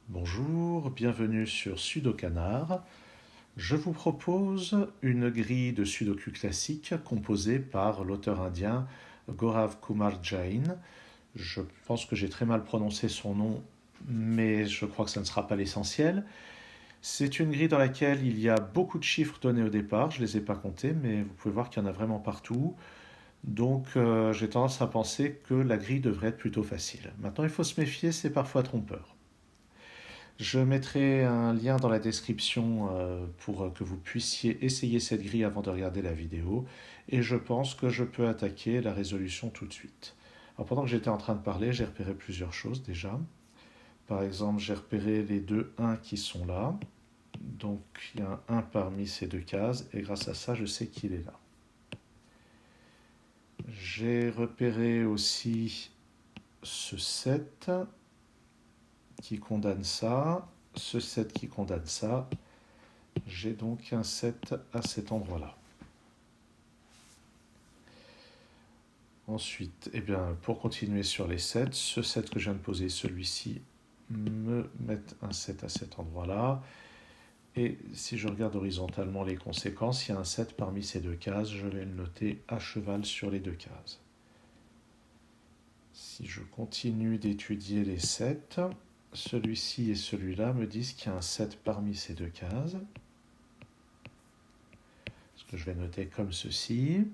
Bonjour, bienvenue sur Sudokanar. Je vous propose une grille de Sudoku classique composée par l'auteur indien Gaurav Kumar Jain. Je pense que j'ai très mal prononcé son nom, mais je crois que ça ne sera pas l'essentiel. C'est une grille dans laquelle il y a beaucoup de chiffres donnés au départ, je ne les ai pas comptés, mais vous pouvez voir qu'il y en a vraiment partout. Donc j'ai tendance à penser que la grille devrait être plutôt facile. Maintenant, il faut se méfier, c'est parfois trompeur. Je mettrai un lien dans la description pour que vous puissiez essayer cette grille avant de regarder la vidéo. Et je pense que je peux attaquer la résolution tout de suite. Alors pendant que j'étais en train de parler, j'ai repéré plusieurs choses déjà. Par exemple, j'ai repéré les deux 1 qui sont là. Donc il y a un 1 parmi ces deux cases et grâce à ça, je sais qu'il est là. J'ai repéré aussi ce 7 qui condamne ça, ce 7 qui condamne ça. J'ai donc un 7 à cet endroit-là. Ensuite, pour continuer sur les 7, ce 7 que je viens de poser, celui-ci, me met un 7 à cet endroit-là. Et si je regarde horizontalement les conséquences, il y a un 7 parmi ces deux cases. Je vais le noter à cheval sur les deux cases. Si je continue d'étudier les 7, celui-ci et celui-là me disent qu'il y a un 7 parmi ces deux cases. Ce que je vais noter comme ceci.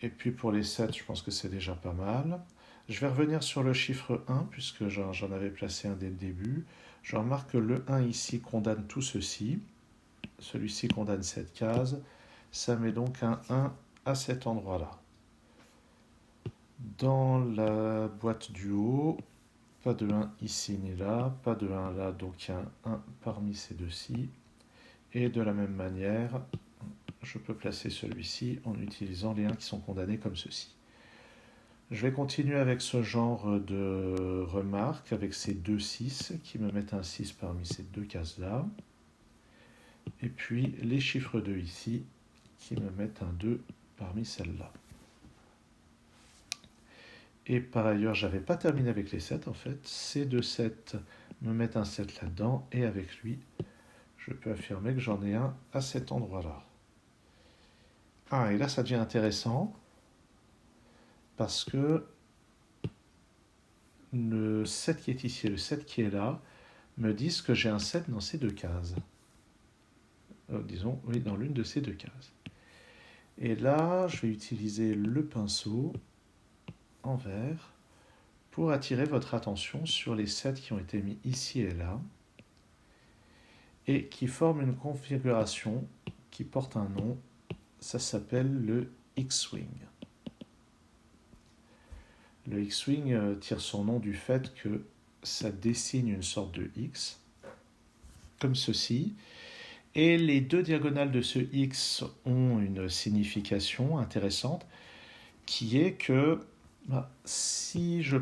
Et puis pour les 7, je pense que c'est déjà pas mal. Je vais revenir sur le chiffre 1, puisque j'en avais placé un dès le début. Je remarque que le 1 ici condamne tout ceci. Celui-ci condamne cette case. Ça met donc un 1 à cet endroit-là. Dans la boîte du haut, pas de 1 ici ni là, pas de 1 là, donc il y a un 1 parmi ces deux-ci. Et de la même manière, je peux placer celui-ci en utilisant les 1 qui sont condamnés comme ceci. Je vais continuer avec ce genre de remarques, avec ces deux 6 qui me mettent un 6 parmi ces deux cases-là. Et puis les chiffres 2 ici qui me mettent un 2 parmi celles-là. Et par ailleurs, je n'avais pas terminé avec les 7 en fait. Ces deux 7 me mettent un 7 là-dedans et avec lui, je peux affirmer que j'en ai un à cet endroit-là. Ah, et là ça devient intéressant parce que le 7 qui est ici et le 7 qui est là me disent que j'ai un 7 dans ces deux cases. Disons, oui, dans l'une de ces deux cases. Et là, je vais utiliser le pinceau en vert pour attirer votre attention sur les 7 qui ont été mis ici et là et qui forment une configuration qui porte un nom. Ça s'appelle le X-Wing. Le X-Wing tire son nom du fait que ça dessine une sorte de X, comme ceci. Et les deux diagonales de ce X ont une signification intéressante, qui est que si je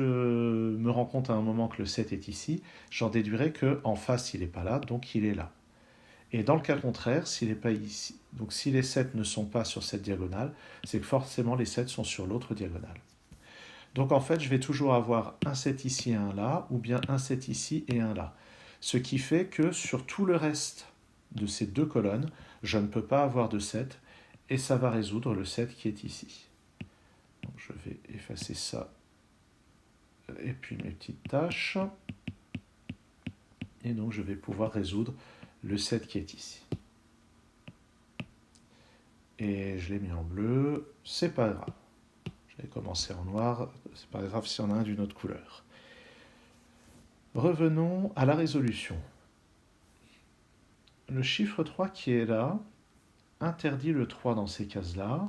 me rends compte à un moment que le 7 est ici, j'en déduirai qu'en face il n'est pas là, donc il est là. Et dans le cas contraire, s'il n'est pas ici, donc si les 7 ne sont pas sur cette diagonale, c'est que forcément les 7 sont sur l'autre diagonale. Donc en fait, je vais toujours avoir un 7 ici et un là, ou bien un 7 ici et un là. Ce qui fait que sur tout le reste de ces deux colonnes, je ne peux pas avoir de 7, et ça va résoudre le 7 qui est ici. Donc je vais effacer ça, et puis mes petites tâches. Et donc je vais pouvoir résoudre le 7 qui est ici. Et je l'ai mis en bleu, c'est pas grave. Je vais commencer en noir, c'est pas grave si on a un d'une autre couleur. Revenons à la résolution. Le chiffre 3 qui est là interdit le 3 dans ces cases-là.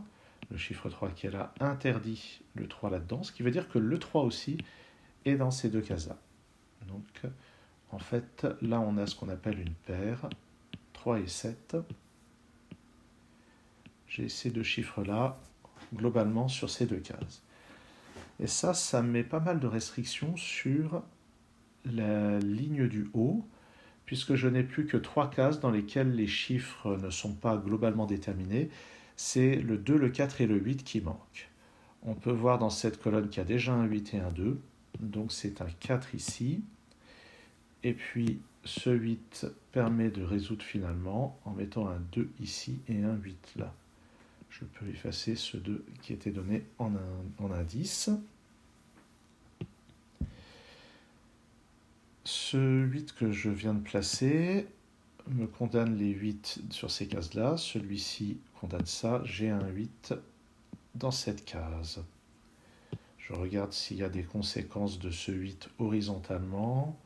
Le chiffre 3 qui est là interdit le 3 là-dedans, ce qui veut dire que le 3 aussi est dans ces deux cases-là. Donc, en fait, là, on a ce qu'on appelle une paire, 3 et 7. J'ai ces deux chiffres-là, globalement, sur ces deux cases. Et ça met pas mal de restrictions sur la ligne du haut, puisque je n'ai plus que 3 cases dans lesquelles les chiffres ne sont pas globalement déterminés. C'est le 2, le 4 et le 8 qui manquent. On peut voir dans cette colonne qu'il y a déjà un 8 et un 2. donc c'est un 4 ici. Et puis ce 8 permet de résoudre finalement en mettant un 2 ici et un 8 là. Je peux effacer ce 2 qui était donné en indice. Ce 8 que je viens de placer me condamne les 8 sur ces cases-là. Celui-ci condamne ça. J'ai un 8 dans cette case. Je regarde s'il y a des conséquences de ce 8 horizontalement.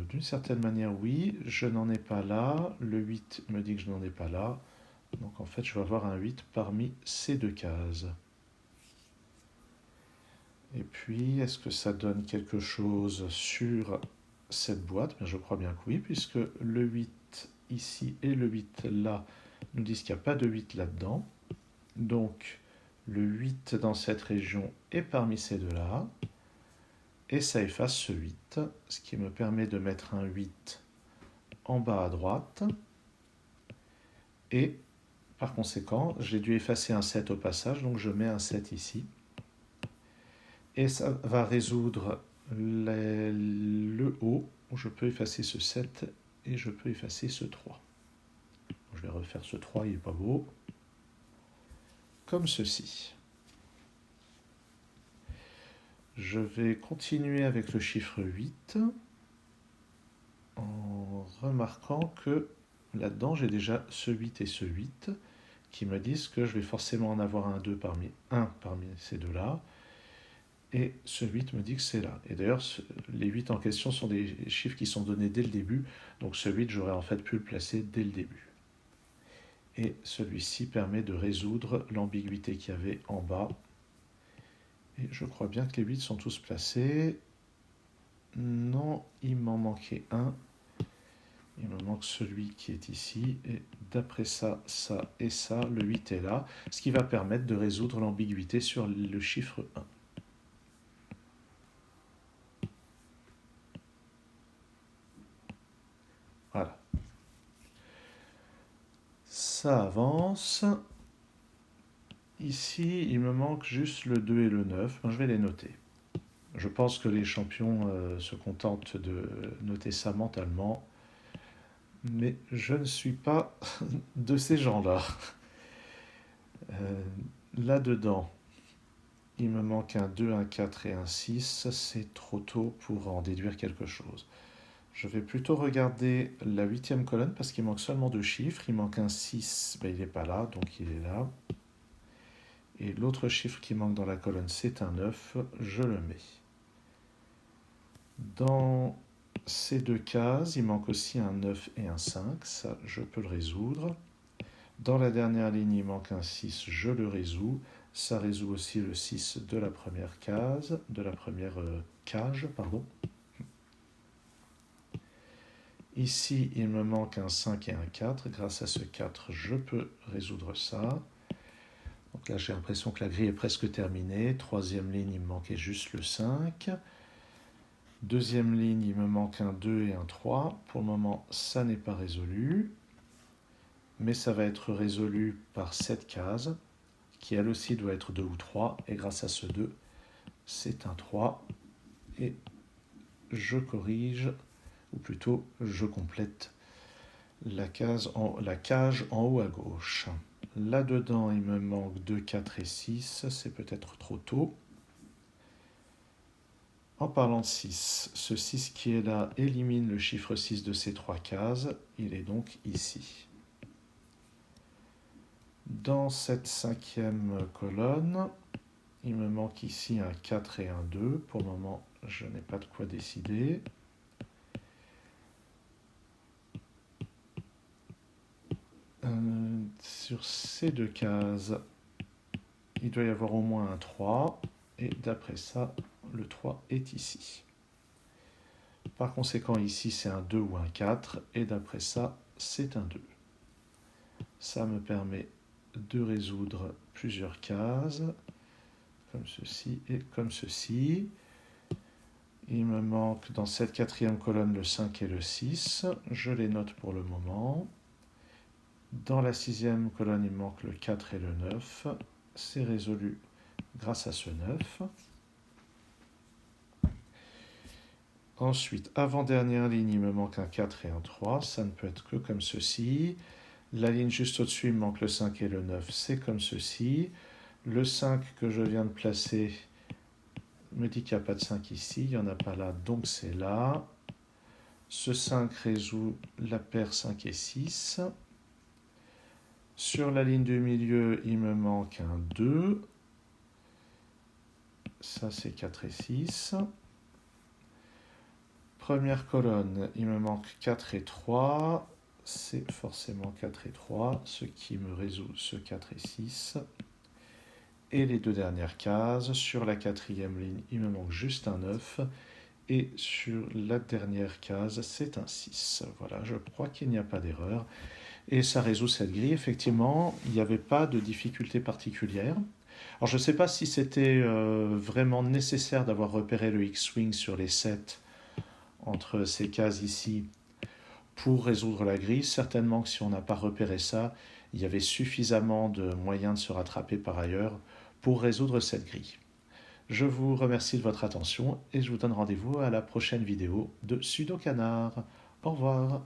D'une certaine manière, oui. Je n'en ai pas là. Le 8 me dit que je n'en ai pas là. Donc en fait, je vais avoir un 8 parmi ces deux cases. Et puis, est-ce que ça donne quelque chose sur cette boîte? Je crois bien que oui, puisque le 8 ici et le 8 là nous disent qu'il n'y a pas de 8 là-dedans. Donc, le 8 dans cette région est parmi ces deux-là. Et ça efface ce 8, ce qui me permet de mettre un 8 en bas à droite. Et par conséquent, j'ai dû effacer un 7 au passage, donc je mets un 7 ici. Et ça va résoudre le haut, où je peux effacer ce 7 et je peux effacer ce 3. Je vais refaire ce 3, il n'est pas beau. Comme ceci. Je vais continuer avec le chiffre 8 en remarquant que là-dedans, j'ai déjà ce 8 et ce 8 qui me disent que je vais forcément en avoir un 2 parmi ces deux-là. Et ce 8 me dit que c'est là. Et d'ailleurs, les 8 en question sont des chiffres qui sont donnés dès le début. Donc ce 8, j'aurais en fait pu le placer dès le début. Et celui-ci permet de résoudre l'ambiguïté qu'il y avait en bas. Et je crois bien que les 8 sont tous placés. Non, il m'en manquait un. Il me manque celui qui est ici. Et d'après ça, ça et ça, le 8 est là. Ce qui va permettre de résoudre l'ambiguïté sur le chiffre 1. Voilà. Ça avance. Ici, il me manque juste le 2 et le 9. Je vais les noter. Je pense que les champions se contentent de noter ça mentalement. Mais je ne suis pas de ces gens-là. Là-dedans, il me manque un 2, un 4 et un 6. C'est trop tôt pour en déduire quelque chose. Je vais plutôt regarder la 8e colonne parce qu'il manque seulement 2 chiffres. Il manque un 6, il n'est pas là, donc il est là. Et l'autre chiffre qui manque dans la colonne, c'est un 9. Je le mets. Dans ces deux cases, il manque aussi un 9 et un 5. Ça, je peux le résoudre. Dans la dernière ligne, il manque un 6. Je le résous. Ça résout aussi le 6 de la première case, de la première cage, pardon. Ici, il me manque un 5 et un 4. Grâce à ce 4, je peux résoudre ça. Donc là, j'ai l'impression que la grille est presque terminée. Troisième ligne, il me manquait juste le 5. Deuxième ligne, il me manque un 2 et un 3. Pour le moment, ça n'est pas résolu. Mais ça va être résolu par cette case, qui elle aussi doit être 2 ou 3. Et grâce à ce 2, c'est un 3. Et je corrige, ou plutôt, je complète la cage en haut à gauche. Là-dedans, il me manque 2, 4 et 6. C'est peut-être trop tôt. En parlant de 6, ce 6 qui est là élimine le chiffre 6 de ces trois cases. Il est donc ici. Dans cette 5e colonne, il me manque ici un 4 et un 2. Pour le moment, je n'ai pas de quoi décider. Sur ces deux cases, il doit y avoir au moins un 3. Et d'après ça, le 3 est ici. Par conséquent, ici, c'est un 2 ou un 4. Et d'après ça, c'est un 2. Ça me permet de résoudre plusieurs cases, comme ceci et comme ceci. Il me manque dans cette 4e colonne le 5 et le 6. Je les note pour le moment. Dans la 6e colonne, il me manque le 4 et le 9. C'est résolu grâce à ce 9. Ensuite, avant-dernière ligne, il me manque un 4 et un 3. Ça ne peut être que comme ceci. La ligne juste au-dessus, il me manque le 5 et le 9. C'est comme ceci. Le 5 que je viens de placer me dit qu'il n'y a pas de 5 ici. Il n'y en a pas là, donc c'est là. Ce 5 résout la paire 5 et 6. Sur la ligne du milieu, il me manque un 2. Ça, c'est 4 et 6. Première colonne, il me manque 4 et 3. C'est forcément 4 et 3, ce qui me résout ce 4 et 6. Et les deux dernières cases, sur la quatrième ligne, il me manque juste un 9. Et sur la dernière case, c'est un 6. Voilà, je crois qu'il n'y a pas d'erreur. Et ça résout cette grille. Effectivement, il n'y avait pas de difficulté particulière. Alors, je ne sais pas si c'était vraiment nécessaire d'avoir repéré le X-Wing sur les 7 entre ces cases ici pour résoudre la grille. Certainement que si on n'a pas repéré ça, il y avait suffisamment de moyens de se rattraper par ailleurs pour résoudre cette grille. Je vous remercie de votre attention et je vous donne rendez-vous à la prochaine vidéo de Sudo Canard. Au revoir.